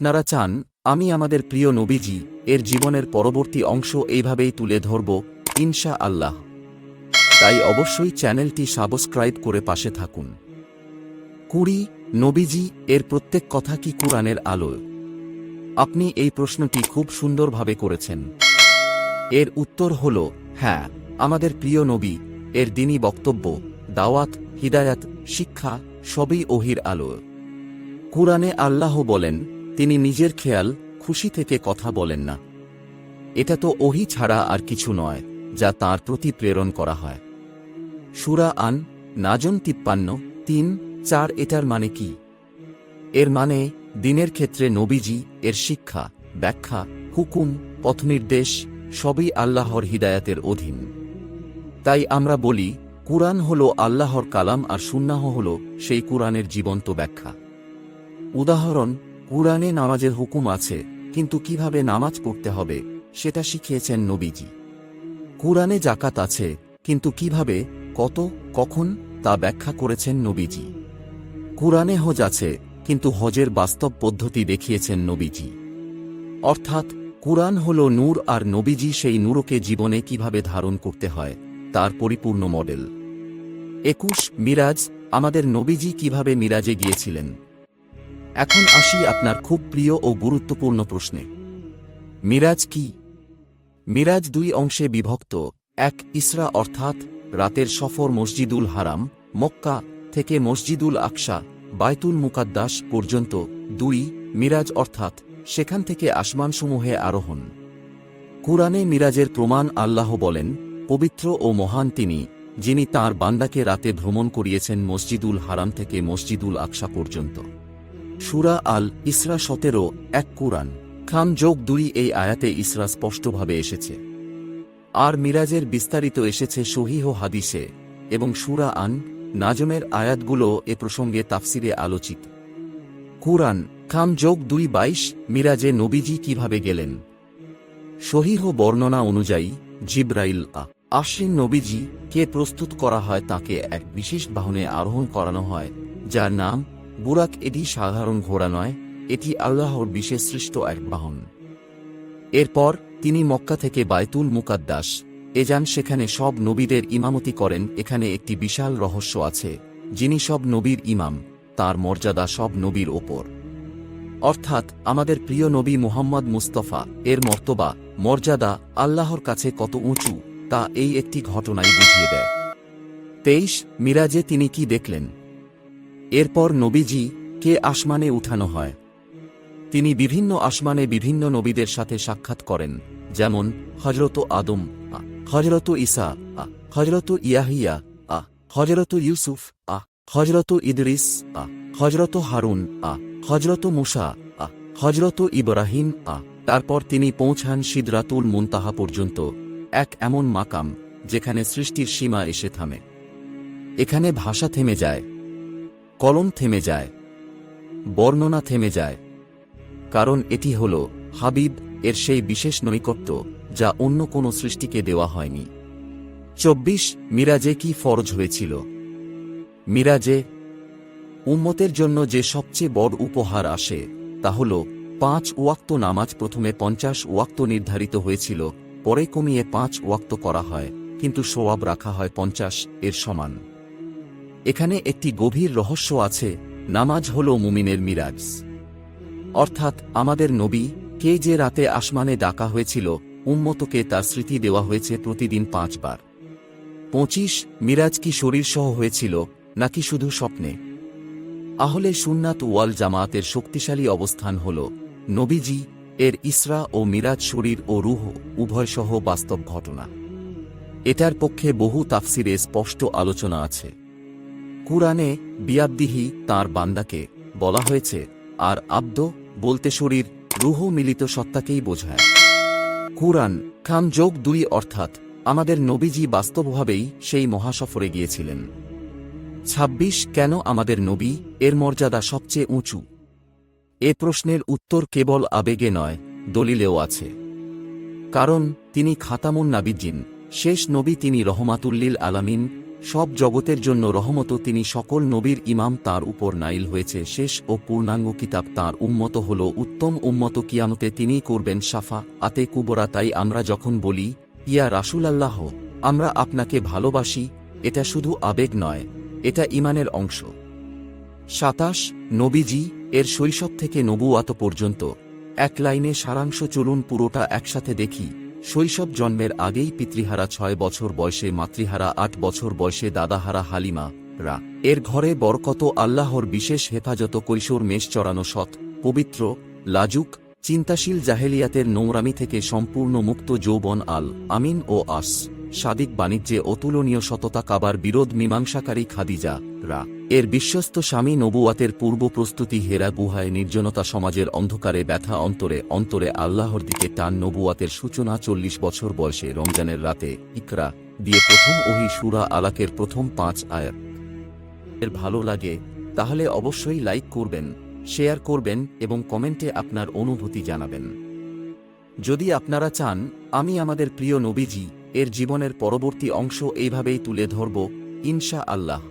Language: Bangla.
আপনারা চান আমি আমাদের প্রিয় নবীজি এর জীবনের পরবর্তী অংশ এইভাবেই তুলে ধরব, ইনশা আল্লাহ। তাই অবশ্যই চ্যানেলটি সাবস্ক্রাইব করে পাশে থাকুন। 20 নবীজি এর প্রত্যেক কথা কি কুরআনের আলো? আপনি এই প্রশ্নটি খুব সুন্দরভাবে করেছেন। এর উত্তর হল হ্যাঁ, আমাদের প্রিয় নবী এর দ্বীনি বক্তব্য, দাওয়াত, হিদায়াত, শিক্ষা সবই ওহির আলো। কুরআনে আল্লাহ বলেন, তিনি নিজের খেয়াল খুশি থেকে কথা বলেন না। এটা তো ওহী ছাড়া আর কিছু নয় যা তাঁর প্রতি প্রেরণ করা হয়। সূরা আন নাজম 53-3-4। এটার মানে কি? এর মানে দ্বীনের ক্ষেত্রে নবীজি এর শিক্ষা, ব্যাখ্যা, হুকুম, পথনির্দেশ সবই আল্লাহর হিদায়াতের অধীন। তাই আমরা বলি কুরআন হল আল্লাহর কালাম আর সুন্নাহ হল সেই কুরআনের জীবন্ত ব্যাখ্যা। উদাহরণ, কুরআনে নামাজের হুকুম আছে, কিন্তু কিভাবে নামাজ পড়তে হবে সেটা শিখিয়েছেন নবীজি। কুরআনে যাকাত আছে, কিন্তু কিভাবে, কত, কখন তা ব্যাখ্যা করেছেন নবীজি। কুরআনে হজ আছে, কিন্তু হজের বাস্তব পদ্ধতি দেখিয়েছেন নবীজি। অর্থাৎ কুরআন হল নূর আর নবীজি সেই নূরকে জীবনে কিভাবে ধারণ করতে হয় তার পরিপূর্ণ মডেল। 21 মিরাজ, আমাদের নবীজি কিভাবে মিরাজে গিয়েছিলেন? এখন আসি আপনার খুব প্রিয় ও গুরুত্বপূর্ণ প্রশ্নে। মিরাজ কি? মিরাজ 2 অংশে বিভক্ত। 1 ইসরা অর্থাৎ রাতের সফর মসজিদুল হারাম মক্কা থেকে মসজিদুল আকসা বাইতুল মুকাদ্দাস পর্যন্ত। 2 মিরাজ অর্থাৎ সেখান থেকে আসমানসমূহে আরোহণ। কুরআনে মিরাজের প্রমাণ আল্লাহ বলেন, পবিত্র ও মহান তিনি, যিনি তাঁর বান্দাকে রাতে ভ্রমণ করিয়েছেন মসজিদুল হারাম থেকে মসজিদুল আকসা পর্যন্ত। সূরা আল ইসরা 17-1। কুরআন (2) এই আয়াতে ইসরা স্পষ্টভাবে এসেছে। আর মিরাজের বিস্তারিত এসেছে সহিহ হাদিসে, এবং সূরা আন নাজমের আয়াতগুলো এ প্রসঙ্গে তাফসিরে আলোচিত। কুরআন (2) মিরাজে নবীজি কিভাবে গেলেন? সহিহ বর্ণনা অনুযায়ী জিবরাইল আসেন নবীজি কে প্রস্তুত করা হয়, তাকে এক বিশেষ বাহনে আরোহণ করানো হয় যার নাম বুরাক। এটি সাধারণ ঘোড়া নয়, এটি আল্লাহর বিশেষ সৃষ্ট এক বাহন। এরপর তিনি মক্কা থেকে বাইতুল মুকাদ্দাস যান, সেখানে সব নবীদের ইমামতি করেন। এখানে একটি বিশাল রহস্য আছে, যিনি সব নবীর ইমাম, তার মর্যাদা সব নবীর ওপর। অর্থাৎ আমাদের প্রিয় নবী মুহাম্মদ মুস্তাফা এর মর্তবা, মর্যাদা আল্লাহর কাছে কত উঁচু তা এই একটি ঘটনাই বুঝিয়ে দেয়। 23 মিরাজে তিনি কি দেখলেন? এরপর নবীজি কে আসমানে উঠানো হয়। তিনি বিভিন্ন আসমানে বিভিন্ন নবীদের সাথে সাক্ষাৎ করেন, যেমন হযরত আদম, হযরত ঈসা, হযরত ইয়াহিয়া, হযরত ইউসুফ, হযরত ইদরিস, হযরত হারুন, হযরত মুসা, হযরত ইব্রাহিম। তারপর তিনি পৌঁছান সিদরাতুল মুনতাহা পর্যন্ত, এক এমন মাকাম যেখানে সৃষ্টির সীমা এসে থামে। এখানে ভাষা থেমে যায়, কলম থেমে যায়, বর্ণনা থেমে যায়, কারণ এটি হল হাবিব এর সেই বিশেষ নৈকট্য যা অন্য কোনো সৃষ্টিকে দেওয়া হয়নি। 24 মিরাজে কি ফরজ হয়েছিল? মিরাজে উম্মতের জন্য যে সবচেয়ে বড় উপহার আসে তা হল 5 ওয়াক্ত নামাজ। প্রথমে 50 ওয়াক্ত নির্ধারিত হয়েছিল, পরে কমিয়ে 5 ওয়াক্ত করা হয়, কিন্তু সওয়াব রাখা হয় 50 এর সমান। এখানে একটি গভীর রহস্য আছে, নামাজ হল মুমিনের মিরাজ। অর্থাৎ আমাদের নবী কে যে রাতে আসমানে ডাকা হয়েছিল, উম্মতকে তার স্মৃতি দেওয়া হয়েছে প্রতিদিন 5 বার। 25 মিরাজ কি শরীরসহ হয়েছিল নাকি শুধু স্বপ্নে? আহলে সুন্নাত ওয়াল জামাতের শক্তিশালী অবস্থান হল নবীজি এর ইসরা ও মিরাজ শরীর ও রূহ উভয় সহ বাস্তব ঘটনা। এটার পক্ষে বহু তাফসিরে স্পষ্ট আলোচনা আছে। কুরআনে বিয়াবদিহি তাঁর বান্দাকে বলা হয়েছে, আর আব্দ বলতে শরীর রূহ মিলিত সত্তাকেই বোঝায়। কুরআন (2) অর্থাৎ আমাদের নবীজি বাস্তবভাবেই সেই মহাসফরে গিয়েছিলেন। 26 কেন আমাদের নবী এর মর্যাদা সবচেয়ে উঁচু? এ প্রশ্নের উত্তর কেবল আবেগে নয়, দলিলেও আছে। কারণ তিনি খাতামুন নাবিয়্যিন, শেষ নবী, তিনি রহমাতুল্লিল আলামিন, সব জগতের জন্য রহমত, তিনি সকল নবীর ইমাম, তার উপর নাইল হয়েছে শেষ ও পূর্ণাঙ্গ কিতাব, তার উম্মত হল উত্তম উম্মত, কিয়ামতে তিনিই করবেন শাফা আতে কুবরা। তাই আমরা যখন বলি ইয়া রাসূলাল্লাহ, আমরা আপনাকে ভালোবাসি, এটা শুধু আবেগ নয়, এটা ঈমানের অংশ। ২৭ নবীজি এর শৈশব থেকে নবুয়াত পর্যন্ত এক লাইনে সারাংশ, চলুন পুরোটা একসাথে দেখি। শৈশব, জন্মের আগেই পিতৃহারা ৬ বছর বয়সে, মাতৃহারা ৮ বছর বয়সে, দাদাহারা হালিমা রা এর ঘরে বরকত, আল্লাহর বিশেষ হেফাজত। কৈশোর, মেষ চড়ানো, সৎ, পবিত্র, লাজুক, চিন্তাশীল, জাহেলিয়াতের নোংরামি থেকে সম্পূর্ণ মুক্ত যৌবন, আল আমিন ও আস সাদিক, বাণিজ্যে অতুলনীয় সততা, কাবার বিরোধ মীমাংসাকারী খাদিজা রা এর বিশ্বস্ত স্বামী, নবুয়াতের পূর্ব প্রস্তুতি, হেরা গুহায় নির্জনতা, সমাজের অন্ধকারে ব্যথা, অন্তরে অন্তরে আল্লাহর দিকে টান, নবুয়াতের সূচনা ৪০ বছর বয়সে, রমজানের রাতে ইকরা দিয়ে প্রথম ওহী, সূরা আলাকের প্রথম ৫ আয়াত। এর ভালো লাগে তাহলে অবশ্যই লাইক করবেন, শেয়ার করবেন এবং কমেন্টে আপনার অনুভূতি জানাবেন। যদি আপনারা চান আমি আমাদের প্রিয় নবীজি এর জীবনের পরবর্তী অংশ এইভাবেই তুলে ধরব ইনশা আল্লাহ।